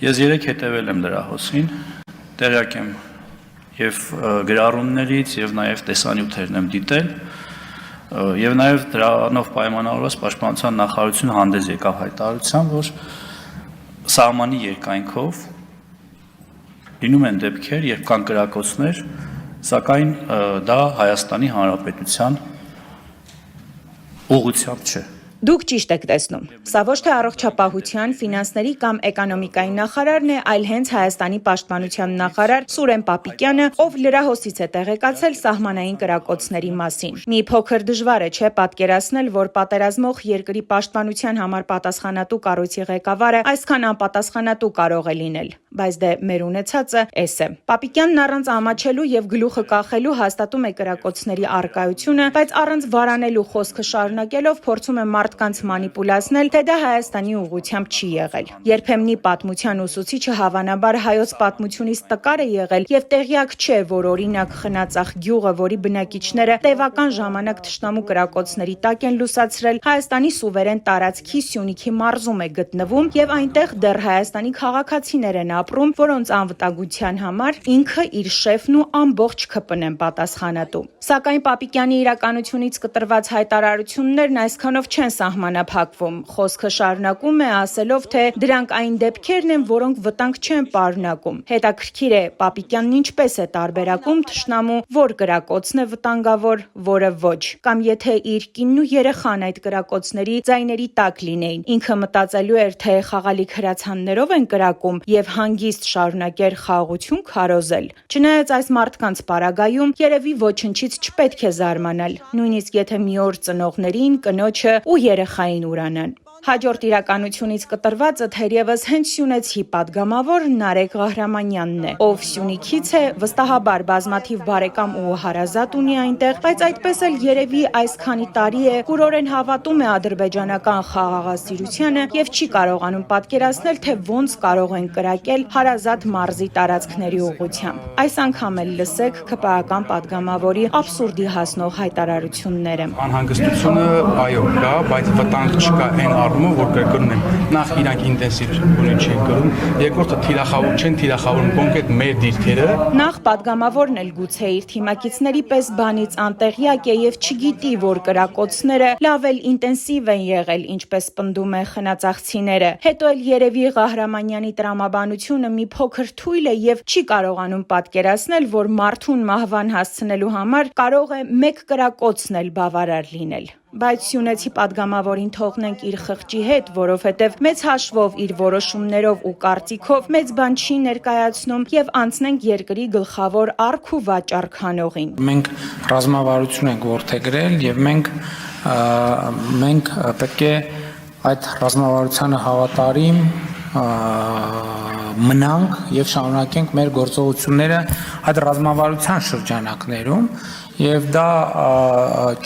Ես երեք հետևել եմ լրահոսին, տեղյակ եմ եւ գրառումներից եւ նաեւ տեսանյութերն եմ դիտել եւ նաեւ դրանով պայմանավորված պաշտպանության նախարարությունը հանդես եկավ հայտարարությամբ, որ սահմանի երկայնքով լինում են դեպքեր, երբ կան կրակոցներ, սակայն դա Հայաստանի Հանրապետության ուղղությամբ չէ։ Դուք ճիշտ եք տեսնում։ Սա ոչ թե առողջապահության, ֆինանսների կամ էկոնոմիկայի նախարարն է, այլ հենց Հայաստանի պաշտպանության նախարար Սուրեն Պապիկյանը, ով լրահոսից է տեղեկացել սահմանային կրակոցների մասին։ Մի փոքր դժվար է, չէ՞, պատկերացնել, որ պատերազմող երկրի պաշտպանության համար պատասխանատու կառույցի ղեկավարը այսքան անպատասխանատու կարող է լինել, բայց դե մեր ունեցածը էս է։ Պապիկյանն առանց ամաչելու եւ գլուխը կախելու հաստատում է կրակոցների առկայությունը, բայց առանց վարանելու խոսքը շարունակելով փորձում է մարդկանց մանիպուլացնել, թե դա Հայաստանի ուղղությամբ չի եղել։ Երբեմնի պատմության ուսուցիչը հավանաբար հայոց պատմությունից տկար է եղել եւ տեղյակ չէ, որ օրինակ Խնածախ գյուղը, որի բնակիչները տևական ժամանակ թշնամու կրակոցների տակ են լուսացրել, Հայաստանի սուվերեն տարածքի Սյունիքի մարզում է գտնվում եւ այնտեղ դեռ Հայաստանի քաղաքացիներ են ապրում, որոնց անվտանգության համար ինքը իր շեֆն ու ամբողջ ՔՊ-ն են պատասխանատու։ Սակայն Պապիկյանի իրականությունից կտրված հայտարարություններն այսքանով չեն սահմանափակվում։ Խոսքը շարունակում է ասելով, թե դրանք այն դեպքերն են, որոնք վտանգ չեն պարունակում։ Հետաքրքիր է, Պապիկյանն ինչպես է տարբերակում թշնամու, որ կրակոցն է վտանգավոր, որը ոչ։ Կամ եթե իր կինն ու երեխան այդ կրակոցների ձայների տակ լինեին, ինքը մտածելու էր, թե խաղալիք հրացաններով են կրակում եւ հանգիստ շարունակեր խաղաղություն քարոզել։ Չնայած այս մարդկանց պարագայում երևի ոչնչից չպետք է զարմանալ, նույնիսկ եթե մի օր ծնողներին, կնոջը ու երեխային ուրանան։ Հաջորդ իրականությունից կտրվածը թերևս հենց Սյունեցի падգամավոր Նարեկ Ղահրամանյանն է, ով Սյունիքից է, վստահաբար բազմաթիվ բարեկամ ու հարազատ ունի այնտեղ, բայց այդպես էլ երևի այս քանի տարի է կուրորեն հավատում է ադրբեջանական խաղաղասիրությանը եւ չի կարողանում պատկերացնել, թե ոնց կարող են կրակել հարազատ մարզի տարածքների ուղղությամբ։ Այս անգամ էլ լսեք ԿՊԱ-ական падգամավորի абսուրդի հասնող հայտարարությունները։ Անհանգստությունը այո կա, բայց վտանգ չկա այն առումով, որ կրկնում եմ, նախ իրանք ինտենսիվ բունի չեն կրում, երկրորդը թիրախավոր չեն թիրախավորում կոնկրետ մեր դիրքերը։ Նախ падգամավորն էլ գուցե իր թիմակիցների պես բանից անտեղյակ է եւ չգիտի, որ կրակոցները լավ էլ ինտենսիվ են եղել, ինչպես պնդում է խնածախցիները։ Հետո էլ երևի Ղահրամանյանի տրամաբանությունը մի փոքր թույլ է եւ չի կարողանում պատկերացնել, որ մարդուն մահվան հասցնելու համար կարող է մեկ կրակոցն էլ բավարար լինել։ Բայց Սյունեցի падգամավորին թողնենք իր խղճի հետ, որովհետև մեծ հաշվով իր որոշումներով ու կարծիքով մեծ բան չի ներկայացնում եւ անցնենք երկրի գլխավոր արք ու վաճառք հանողին։ Մենք ռազմավարություն ենք որդեգրել եւ մենք պետք է այդ ռազմավարությանը հավատարիմ մնանք եւ շարունակենք մեր գործողությունները այդ ռազմավարության շրջանակներում եւ դա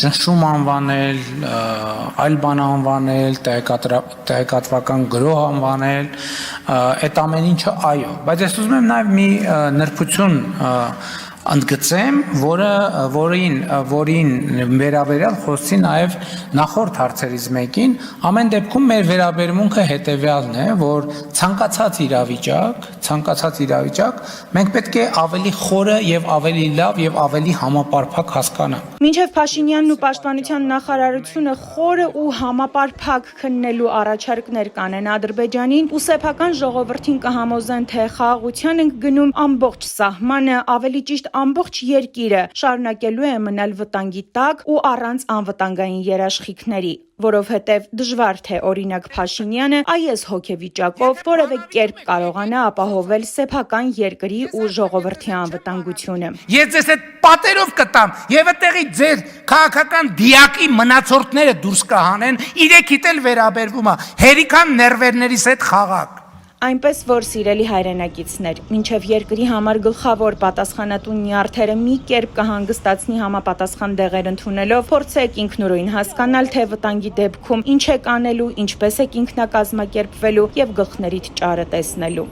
ճնշում անվանել, այլ բան անվանել, տեղեկատվական գրոհ անվանել, այդ ամեն ինչը այո, բայց ես ուզում եմ նաեւ մի նրբություն ընդգծեմ, որին վերաբերյալ խոսեցի նաև նախորդ հարցերից մեկին, ամեն դեպքում մեր վերաբերմունքը հետևյալն է, որ ցանկացած իրավիճակ մենք պետք է ավելի խորը եւ ավելի լավ եւ ավելի համապարփակ հասկանանք։ Մինչև Փաշինյանն ու Պաշտպանության նախարարությունը խորը ու համապարփակ քննելու առաջարկներ կանեն Ադրբեջանին ու սեփական ժողովրդին կհամոզեն, թե խաղաղության ենք գնում ամբողջ սահմանը, ավելի ճիշտ ամբողջ երկիրը շարունակելու է մնալ վտանգի տակ ու առանց անվտանգային երաշխիքների, որովհետև դժվար թե օրինակ Փաշինյանը այս հոգեվիճակով որևէ կերպ կարողանա ապահովել սեփական երկրի ու ժողովրդի անվտանգությունը։ Ես ձեզ այդ պատերով կտամ եւ այդտեղի ձեր քաղաքական դիակի մնացորդները դուրս կհանեն, իրեքիդ էլ վերաբերվում է, հերիքան ներվերներիս հետ խաղակ։ Այնպես որ սիրելի հայրենակիցներ, մինչև երկրի համար գլխավոր պատասխանատու նյարդերը մի կերպ կհանգստացնի համապատասխան դեղեր ընդունելով, փորձեք ինքնուրույն հասկանալ, թե վտանգի դեպքում ինչ եք անելու, ինչպես եք ինքնակազմակերպվելու եւ գլխներիդ ճարը տեսնելու։